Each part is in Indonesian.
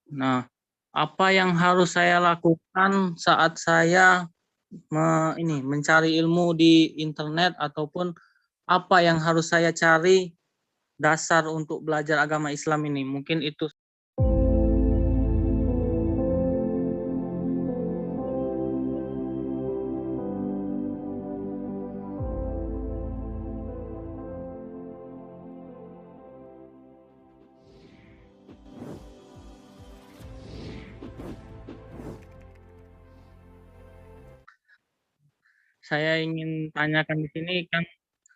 Nah, apa yang harus saya lakukan saat saya mencari ilmu di internet ataupun apa yang harus saya cari dasar untuk belajar agama Islam ini? Mungkin itu. Saya ingin tanyakan di sini kan,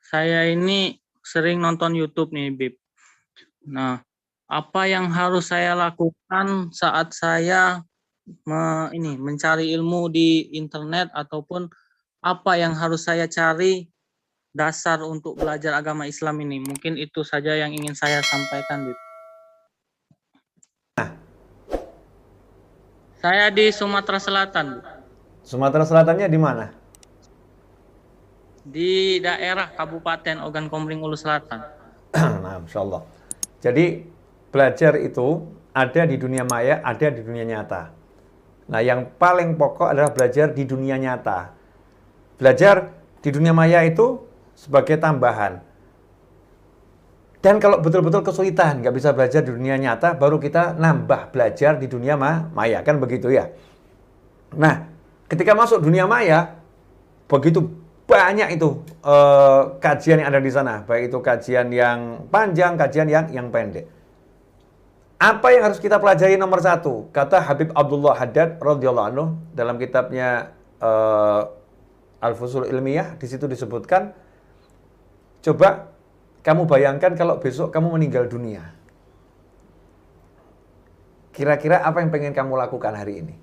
saya ini sering nonton YouTube nih, Bib. Nah, apa yang harus saya lakukan saat saya mencari ilmu di internet ataupun apa yang harus saya cari dasar untuk belajar agama Islam ini? Mungkin itu saja yang ingin saya sampaikan, Bib. Saya di Sumatera Selatan, Bu. Sumatera Selatannya di mana? Di daerah Kabupaten Ogan Komering Ulu Selatan. Nah, Masya Allah. Jadi belajar itu ada di dunia maya, ada di dunia nyata. Nah, yang paling pokok adalah belajar di dunia nyata. Belajar di dunia maya itu sebagai tambahan. Dan kalau betul-betul kesulitan, nggak bisa belajar di dunia nyata, baru kita nambah belajar di dunia maya. Kan begitu ya? Nah, ketika masuk dunia maya, begitu banyak itu kajian yang ada di sana. Baik itu kajian yang panjang, kajian yang pendek. Apa yang harus kita pelajari nomor satu? Kata Habib Abdullah Haddad radhiyallahu anhu dalam kitabnya Al-Fusul Ilmiyah, di situ disebutkan, coba kamu bayangkan kalau besok kamu meninggal dunia. Kira-kira apa yang pengen kamu lakukan hari ini?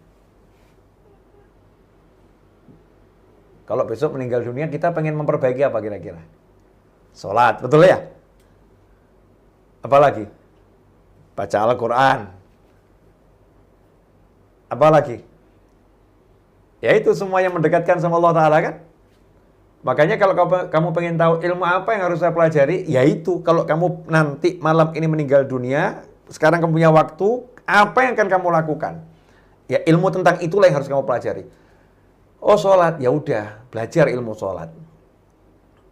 Kalau besok meninggal dunia, kita pengen memperbaiki apa kira-kira? Sholat, betul ya? Apalagi? Baca Al-Quran. Apalagi? Ya itu semua yang mendekatkan sama Allah Ta'ala kan? Makanya kalau kamu pengen tahu ilmu apa yang harus saya pelajari, yaitu kalau kamu nanti malam ini meninggal dunia, sekarang kamu punya waktu, apa yang akan kamu lakukan? Ya ilmu tentang itulah yang harus kamu pelajari. Oh sholat, ya udah belajar ilmu sholat.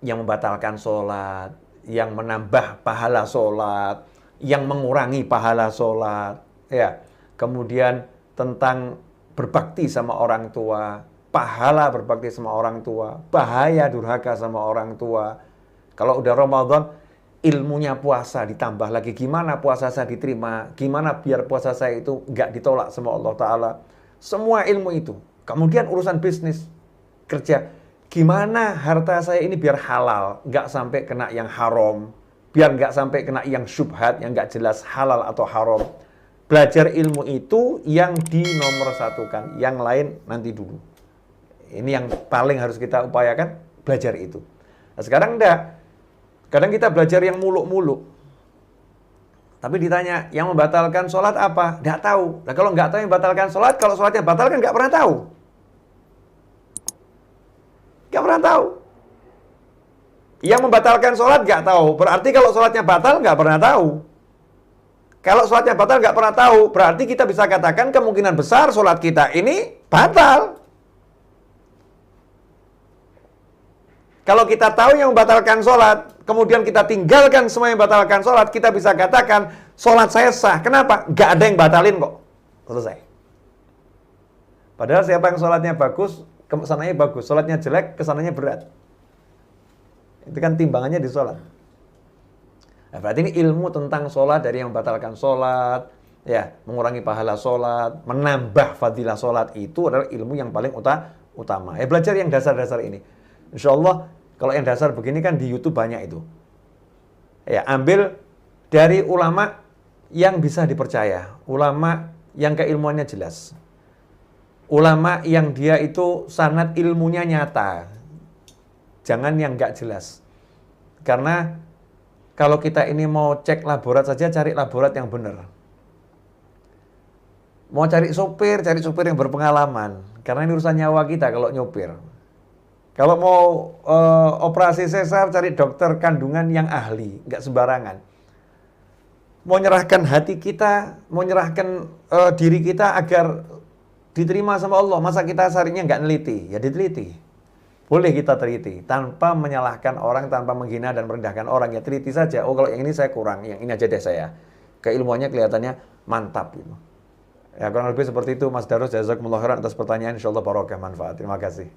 Yang membatalkan sholat, yang menambah pahala sholat, yang mengurangi pahala sholat, ya. Kemudian tentang berbakti sama orang tua, pahala berbakti sama orang tua, bahaya durhaka sama orang tua. Kalau udah Ramadan, ilmunya puasa ditambah lagi. Gimana puasa saya diterima? Gimana biar puasa saya itu nggak ditolak sama Allah Ta'ala? Semua ilmu itu. Kemudian urusan bisnis, kerja. Gimana harta saya ini biar halal, nggak sampai kena yang haram, biar nggak sampai kena yang syubhat, yang nggak jelas halal atau haram. Belajar ilmu itu yang dinomor satukan, yang lain nanti dulu. Ini yang paling harus kita upayakan, belajar itu. Nah, sekarang enggak. Kadang kita belajar yang muluk-muluk. Tapi ditanya, yang membatalkan sholat apa? Nggak tahu. Nah, kalau nggak tahu yang membatalkan sholat, kalau sholatnya batal kan nggak pernah tahu. Nggak pernah tahu. Yang membatalkan sholat nggak tahu. Berarti kalau sholatnya batal nggak pernah tahu. Kalau sholatnya batal nggak pernah tahu, berarti kita bisa katakan kemungkinan besar sholat kita ini batal. Kalau kita tahu yang membatalkan sholat, kemudian kita tinggalkan semua yang membatalkan sholat, kita bisa katakan sholat saya sah. Kenapa? Nggak ada yang batalin kok. Selesai. Padahal siapa yang sholatnya bagus, kesananya bagus. Sholatnya jelek, kesananya berat. Itu kan timbangannya di sholat. Nah, berarti ini ilmu tentang sholat, dari yang membatalkan sholat, ya, mengurangi pahala sholat, menambah fadilah sholat, itu adalah ilmu yang paling utama. Belajar yang dasar-dasar ini. Insya Allah, kalau yang dasar begini kan di YouTube banyak itu. Ya, ambil dari ulama yang bisa dipercaya. Ulama yang keilmuannya jelas. Ulama yang dia itu sanad ilmunya nyata. Jangan yang nggak jelas. Karena kalau kita ini mau cek laborat saja, cari laborat yang benar. Mau cari sopir yang berpengalaman. Karena ini urusan nyawa kita kalau nyopir. Kalau mau operasi sesar, cari dokter kandungan yang ahli, nggak sembarangan. mau nyerahkan hati kita, mau nyerahkan diri kita agar diterima sama Allah. Masa kita seharinya nggak neliti? Ya diteliti. Boleh kita teliti, tanpa menyalahkan orang, tanpa menghina dan merendahkan orang. Ya teliti saja, oh kalau yang ini saya kurang, yang ini aja deh saya. Keilmuannya kelihatannya mantap gitu. Ya kurang lebih seperti itu Mas Darus. Jazakumullah khairan atas pertanyaan. Insyaallah barokah manfaat. Terima kasih.